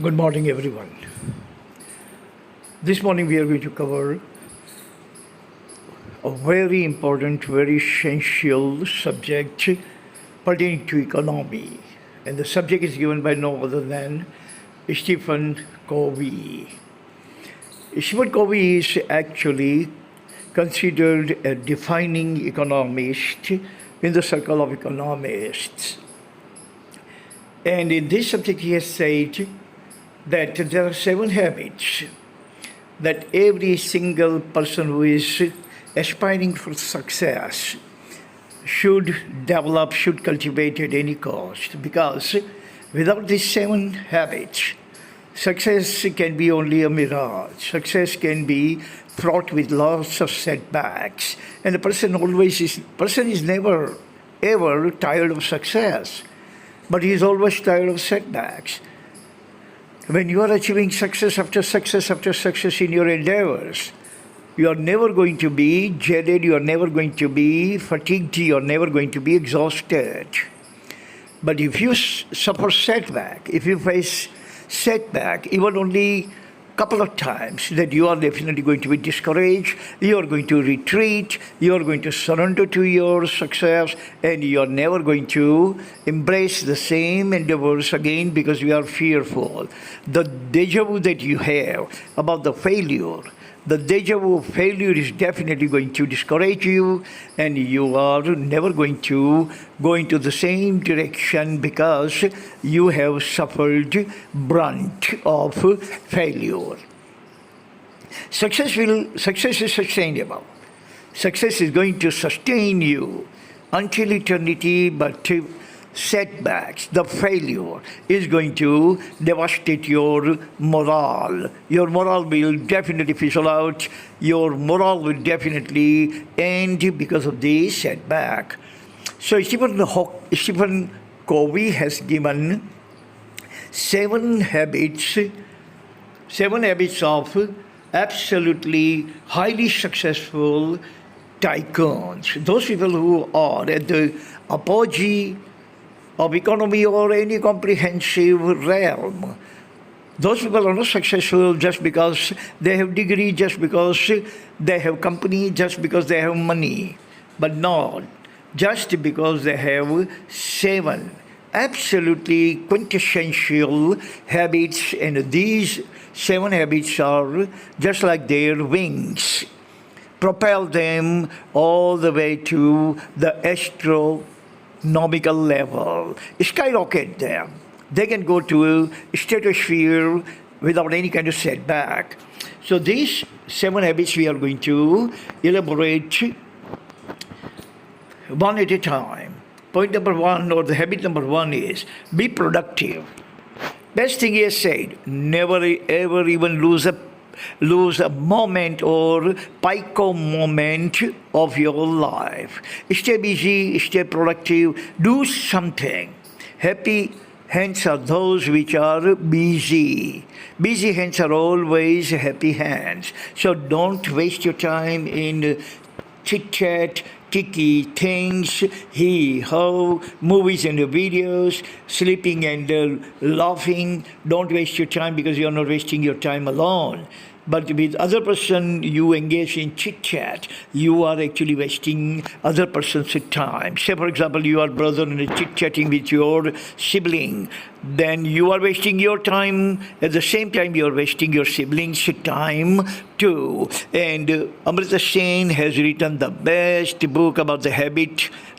Good morning, everyone. This morning we are going to cover a very important, very essential subject pertaining to economy. And the subject is given by no other than Stephen Covey. Stephen Covey is actually considered a defining economist in the circle of economists. And in this subject, he has said that there are 7 habits that every single person who is aspiring for success should develop, should cultivate at any cost. Because without these 7 habits, success can be only a mirage. Success can be fraught with lots of setbacks. And the person is never ever tired of success, but he is always tired of setbacks. When you are achieving success after success after success in your endeavors, you are never going to be jaded, you are never going to be fatigued, you are never going to be exhausted. But if you suffer setback, if you face setback, even only couple of times, that you are definitely going to be discouraged, you are going to retreat, you are going to surrender to your success, and you are never going to embrace the same endeavors again because you are fearful. The deja vu that you have about the failure, the deja vu of failure is definitely going to discourage you, and you are never going to go into the same direction because you have suffered brunt of failure. Success is sustainable. Success is going to sustain you until eternity, but setbacks, the failure, is going to devastate your morale. Your morale will definitely fizzle out. Your morale will definitely end because of the setback. So Stephen Covey has given 7 habits of absolutely highly successful tycoons. Those people who are at the apogee of economy or any comprehensive realm. Those people are not successful just because they have degree, just because they have company, just because they have money, but not just because they have 7 absolutely quintessential habits, and these 7 habits are just like their wings, propel them all the way to the astronomical level, skyrocket them. They can go to a stratosphere without any kind of setback. So these 7 habits we are going to elaborate one at a time. Point number 1, or the habit number 1, is be productive. Best thing he has said, never ever even lose a moment or pico moment of your life. Stay busy, stay productive, do something. Happy hands are those which are busy. Busy hands are always happy hands. So don't waste your time in chit-chat, ticky things, hee-ho, movies and videos, sleeping and laughing. Don't waste your time, because you are not wasting your time alone. But with other person you engage in chit-chat, you are actually wasting other person's time. Say, for example, you are brother and chit-chatting with your sibling. Then you are wasting your time. At the same time, you are wasting your siblings' time too. And Amartya Sen has written the best book about the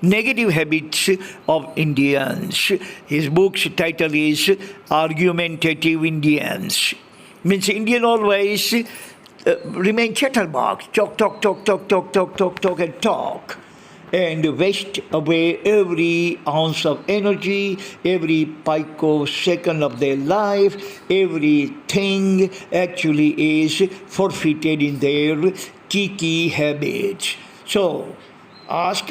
negative habits of Indians. His book's title is Argumentative Indians. Means Indian always remain chatterbox, talk, and talk, and waste away every ounce of energy, every picosecond of their life. Everything actually is forfeited in their cheeky habits. So ask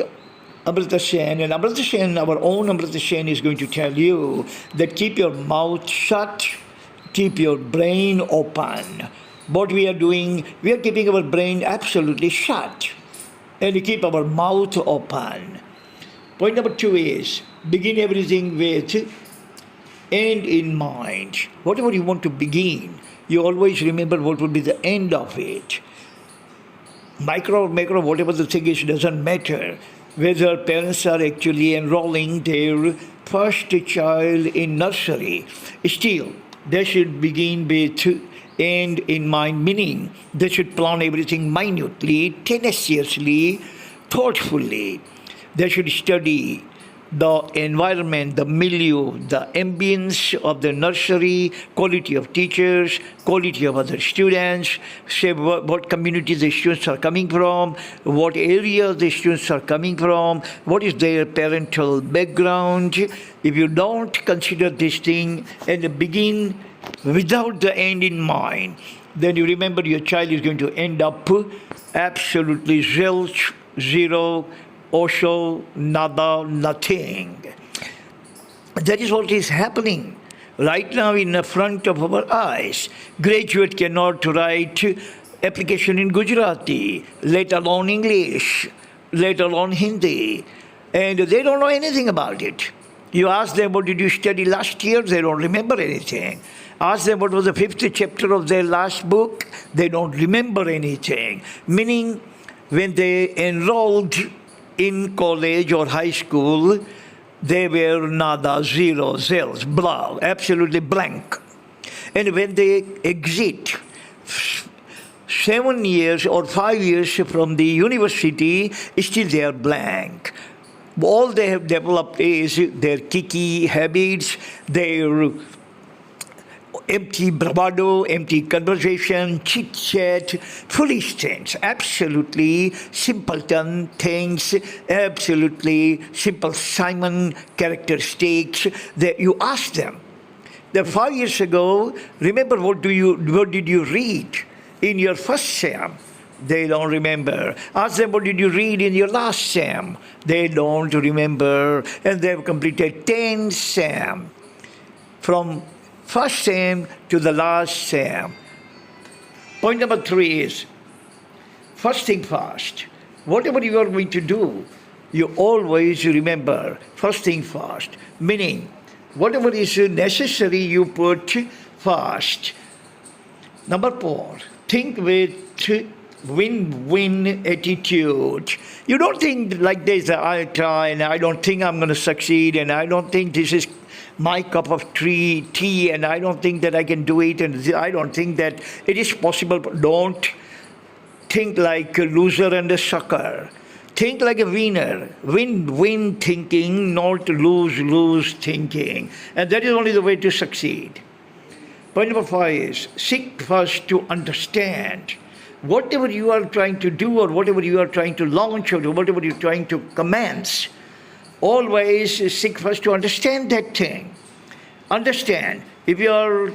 Amartya Sen, and Amartya Sen, our own Amartya Sen, is going to tell you that keep your mouth shut, keep your brain open. What we are doing, we are keeping our brain absolutely shut, and we keep our mouth open. Point number 2 is begin everything with end in mind. Whatever you want to begin, you always remember what will be the end of it. Micro or macro, whatever the thing is, doesn't matter. Whether parents are actually enrolling their first child in nursery, still they should begin with end in mind, meaning they should plan everything minutely, tenaciously, thoughtfully. They should study the environment, the milieu, the ambience of the nursery, quality of teachers, quality of other students, say what community the students are coming from, what area the students are coming from, what is their parental background. If you don't consider this thing and begin without the end in mind, then you remember your child is going to end up absolutely zilch, zero, Osho, nada, nothing. That is what is happening right now in the front of our eyes. Graduate cannot write application in Gujarati, let alone English, let alone Hindi, and they don't know anything about it. You ask them, what did you study last year? They don't remember anything. Ask them what was the 5th chapter of their last book? They don't remember anything. Meaning, when they enrolled in college or high school, they were nada, zero, zilch, blah, absolutely blank. And when they exit 7 years or 5 years from the university, still they are blank. All they have developed is their kicky habits, their empty bravado, empty conversation, chit-chat, foolish things, absolutely simpleton things, absolutely simple Simon characteristics that you ask them. That 5 years ago, remember what did you read in your first SEM? They don't remember. Ask them what did you read in your last SEM? They don't remember. And they've completed 10 SEM. From first SEM to the last SEM. Point number 3 is, first thing first. Whatever you are going to do, you always remember first thing first. Meaning, whatever is necessary, you put first. Number 4, think with win-win attitude. You don't think like this, I try and I don't think I'm going to succeed and I don't think this is my cup of tea and I don't think that I can do it and I don't think that it is possible. Don't think like a loser and a sucker. Think like a winner. Win-win thinking, not lose-lose thinking. And that is only the way to succeed. Point number 5 is, seek first to understand. Whatever you are trying to do or whatever you are trying to launch or whatever you're trying to commence, always seek first to understand that thing. Understand. If you are,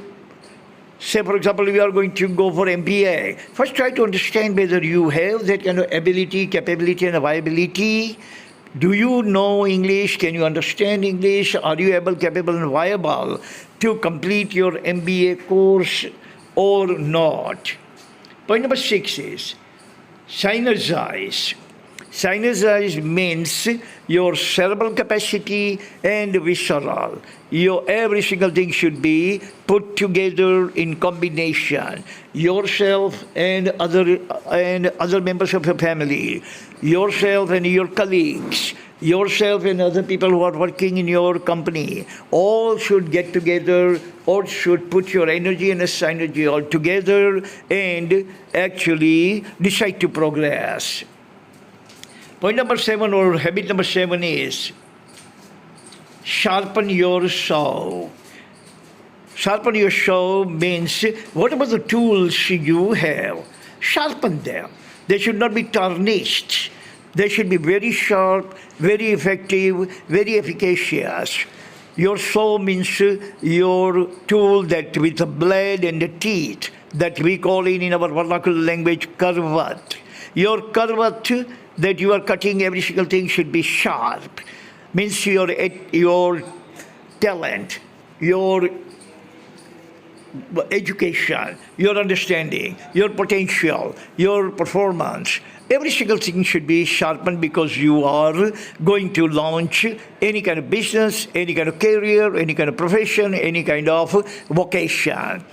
say for example, you are going to go for MBA, first try to understand whether you have that kind of ability, capability and viability. Do you know English? Can you understand English? Are you able, capable and viable to complete your MBA course or not? Point number 6 is synergize. Synergize means your cerebral capacity and visceral. Your every single thing should be put together in combination. Yourself and other members of your family, yourself and your colleagues, yourself and other people who are working in your company, all should get together, all should put your energy and synergy all together and actually decide to progress. Point number 7 or habit number 7 is sharpen your saw. Sharpen your saw means whatever the tools you have, sharpen them. They should not be tarnished. They should be very sharp, very effective, very efficacious. Your saw means your tool that with the blade and the teeth that we call in our vernacular language karvat. Your karvat that you are cutting every single thing should be sharp. Means your talent, your education, your understanding, your potential, your performance, Every single thing should be sharpened because you are going to launch any kind of business, any kind of career, any kind of profession, any kind of vocation.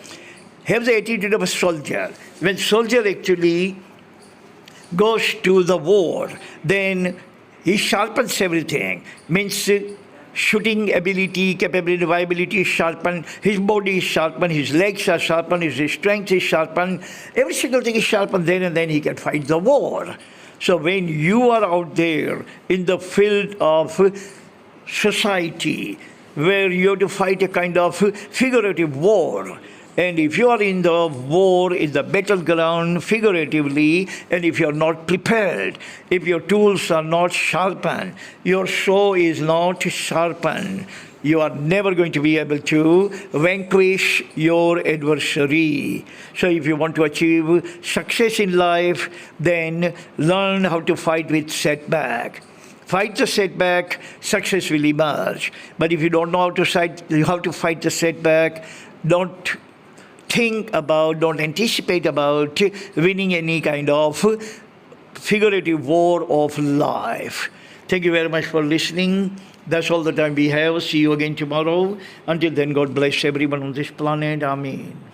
Have the attitude of a soldier. When soldier actually goes to the war, then he sharpens everything. Means shooting ability, capability, viability is sharpened, his body is sharpened, his legs are sharpened, his strength is sharpened. Every single thing is sharpened, then and then he can fight the war. So when you are out there in the field of society, where you have to fight a kind of figurative war, and if you are in the war, in the battleground, figuratively, and if you are not prepared, if your tools are not sharpened, your saw is not sharpened, you are never going to be able to vanquish your adversary. So if you want to achieve success in life, then learn how to fight with setback. Fight the setback, success will emerge. But if you don't know how to fight the setback, don't anticipate about winning any kind of figurative war of life. Thank you very much for listening. That's all the time we have. See you again tomorrow. Until then, God bless everyone on this planet. Amen.